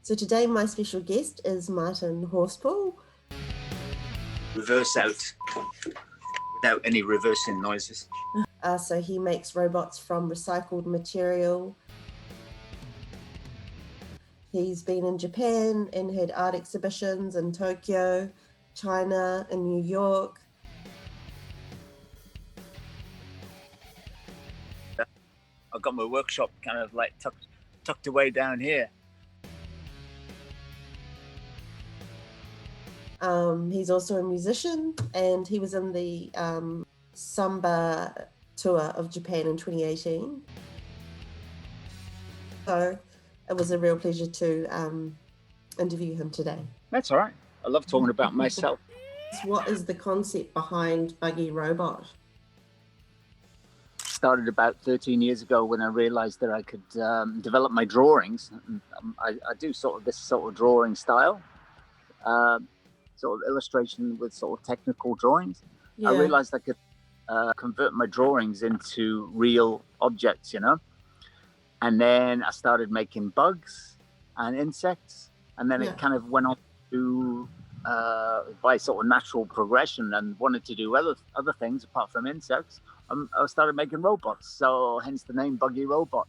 So today my special guest is Martin Horspool. Reverse out without any reversing noises. So he makes robots from recycled material. He's been in Japan and had art exhibitions in Tokyo, China, and New York. I've got my workshop kind of like tucked away down here. He's also a musician, and he was in the Samba tour of Japan in 2018. So it was a real pleasure to interview him today. That's all right. I love talking about myself. What is the concept behind BUGGYROBOT? Started about 13 years ago when I realized that I could develop my drawings. I do this sort of drawing style, sort of illustration with sort of technical drawings. Yeah. I realized I could convert my drawings into real objects, and then I started making bugs and insects, and then it kind of went on to by sort of natural progression, and wanted to do other things apart from insects. I started making robots, so hence the name BUGGYROBOT.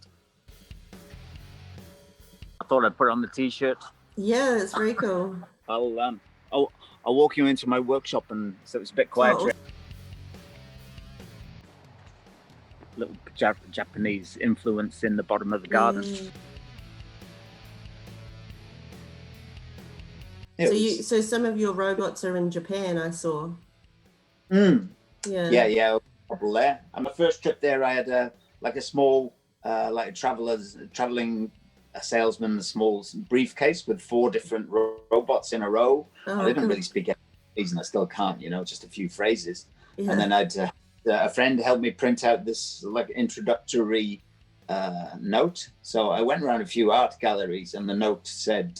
I thought I'd put it on the t-shirt. Yeah, it's very cool. I'll walk you into my workshop, and so it's a bit quieter. Little Japanese influence in the bottom of the garden. So some of your robots are in Japan, I saw. Yeah. There. On my first trip there, I had a small, like a traveling salesman, a small briefcase with 4 different robots in a row. I didn't really speak Japanese, and I still can't, just a few phrases. Yeah. And then I'd a friend helped me print out this like introductory note. So I went around a few art galleries, and the note said,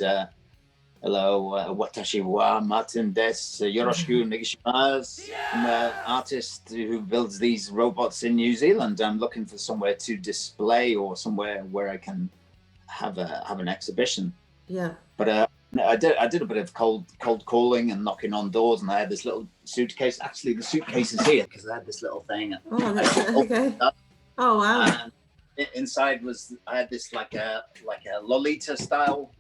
"Hello, watashi wa Martin desu, yoroshiku onegaishimasu. I'm an artist who builds these robots in New Zealand. I'm looking for somewhere to display or somewhere where I can have an exhibition." Yeah. But I did a bit of cold calling and knocking on doors, and I had this little suitcase. Actually, the suitcase is here because I had this little thing. Oh, that's okay. Oh wow! And inside I had this like a Lolita style.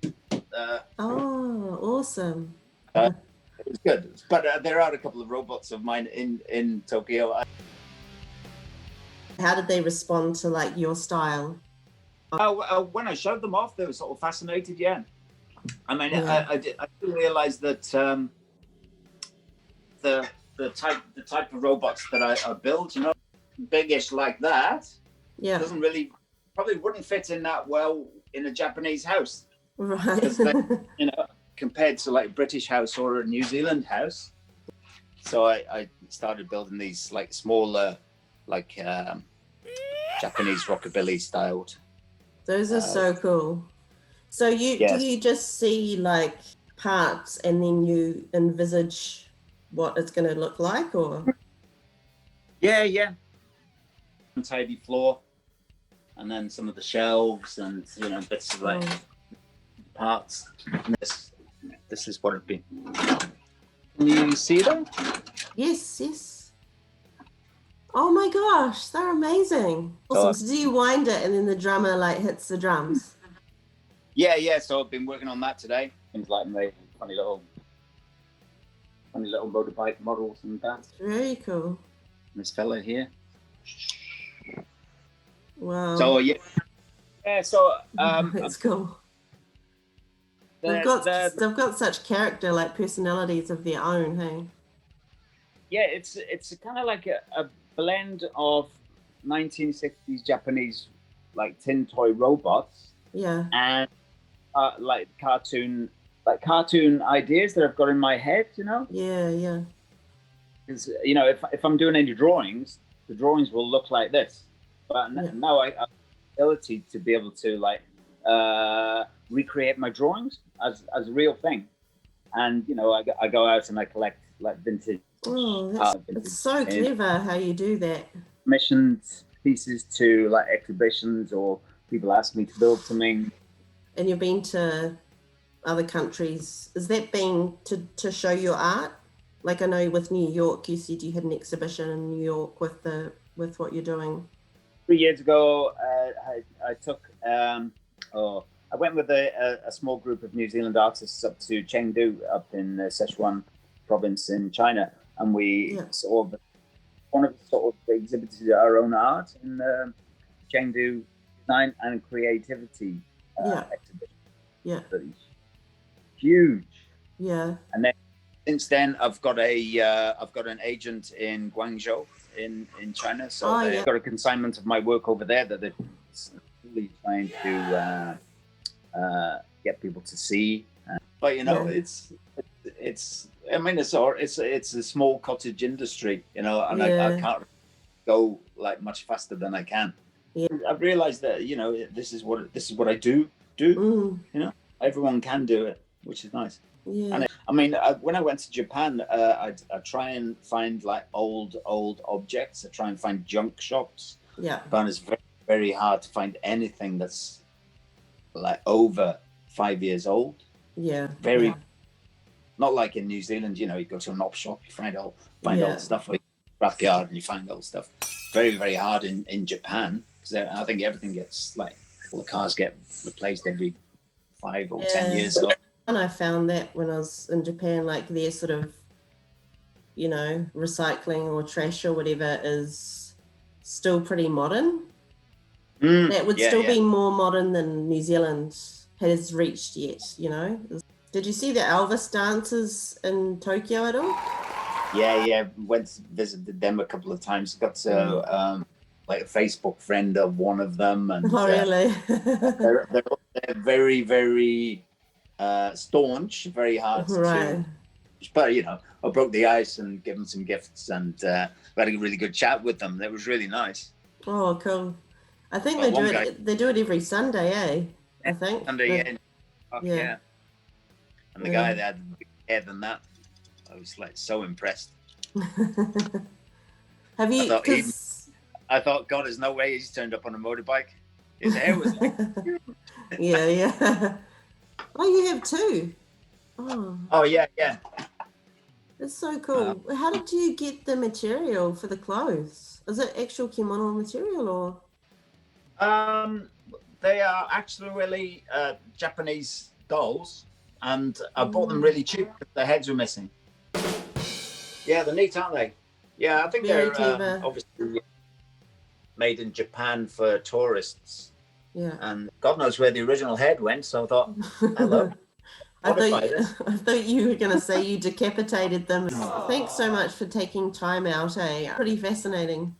Awesome! It was good, but there are a couple of robots of mine in Tokyo. How did they respond to like your style? When I showed them off, they were sort of fascinated. Yeah, I mean, I did realize that the type of robots that I build, biggish like that, probably wouldn't fit in that well in a Japanese house. Right. They, compared to like a British house or a New Zealand house. So I started building these like smaller, like Japanese rockabilly styled. Those are so cool. So do you just see like parts and then you envisage what it's going to look like, or? Yeah. Untidy floor, and then some of the shelves and bits of like parts. And this is what it'd be. Can you see them? Yes. Oh my gosh, they're amazing. Awesome. So do you wind it and then the drummer like hits the drums? Yeah. So I've been working on that today. Things like my funny little motorbike models and that. Very cool. This fella here. Wow. So so that's cool. They've got such character, like personalities of their own, hey? Yeah, it's kind of like a blend of 1960s Japanese like tin toy robots. Yeah. And like cartoon ideas that I've got in my head, Yeah. Because if I'm doing any drawings, the drawings will look like this. But now I have the ability to be able to like recreate my drawings as a real thing, and I go out and I collect like vintage. It's so clever how you do that. Commissioned pieces to like exhibitions, or people ask me to build something. And you've been to other countries, has that been to show your art? Like I know with New York, you said you had an exhibition in New York with what you're doing. 3 years ago, I took, I went with a small group of New Zealand artists up to Chengdu, up in Sichuan province in China, and we exhibited our own art in Chengdu Design and Creativity exhibition. Yeah. Huge. Yeah. And then since then, I've got an agent in Guangzhou in China, so they've got a consignment of my work over there that they're really trying to get people to see. But you know, it's I mean, it's a small cottage industry, you know, and I can't go like much faster than I can. Yeah. I've realized that, you know, this is what I do. You know, everyone can do it, which is nice. Yeah. And I mean, when I went to Japan, I try and find like old objects. I try and find junk shops. Yeah. But it's very, very hard to find anything that's like over 5 years old. Yeah. Very, not like in New Zealand, you know, you go to an op shop, you find old stuff, or backyard and you find old stuff. Very, very hard in Japan, because I think everything gets like, all the cars get replaced every 5 or 10 years. So. And I found that when I was in Japan, like their sort of, you know, recycling or trash or whatever is still pretty modern. That would still be more modern than New Zealand has reached yet, you know. Did you see the Elvis dances in Tokyo at all? Yeah, went to visited them a couple of times. Got to like a Facebook friend of one of them, and really? they're very, very staunch, very hard to. But you know, I broke the ice and gave them some gifts, and we had a really good chat with them. That was really nice. Oh, cool! I think they do it every Sunday, eh? I think. Sunday, yeah. And the guy that had bigger hair than that, I was like so impressed. Have you? I thought, God, there's no way he's turned up on a motorbike. His hair was like. Yeah. Oh, you have two. Oh yeah. That's so cool. How did you get the material for the clothes? Is it actual kimono material or? They are actually really Japanese dolls, and I bought them really cheap because their heads were missing. Yeah, they're neat, aren't they? Yeah, I think they're obviously made in Japan for tourists. Yeah. And God knows where the original head went, so I thought, hello. I thought you were going to say you decapitated them. Thanks so much for taking time out, eh? Pretty fascinating.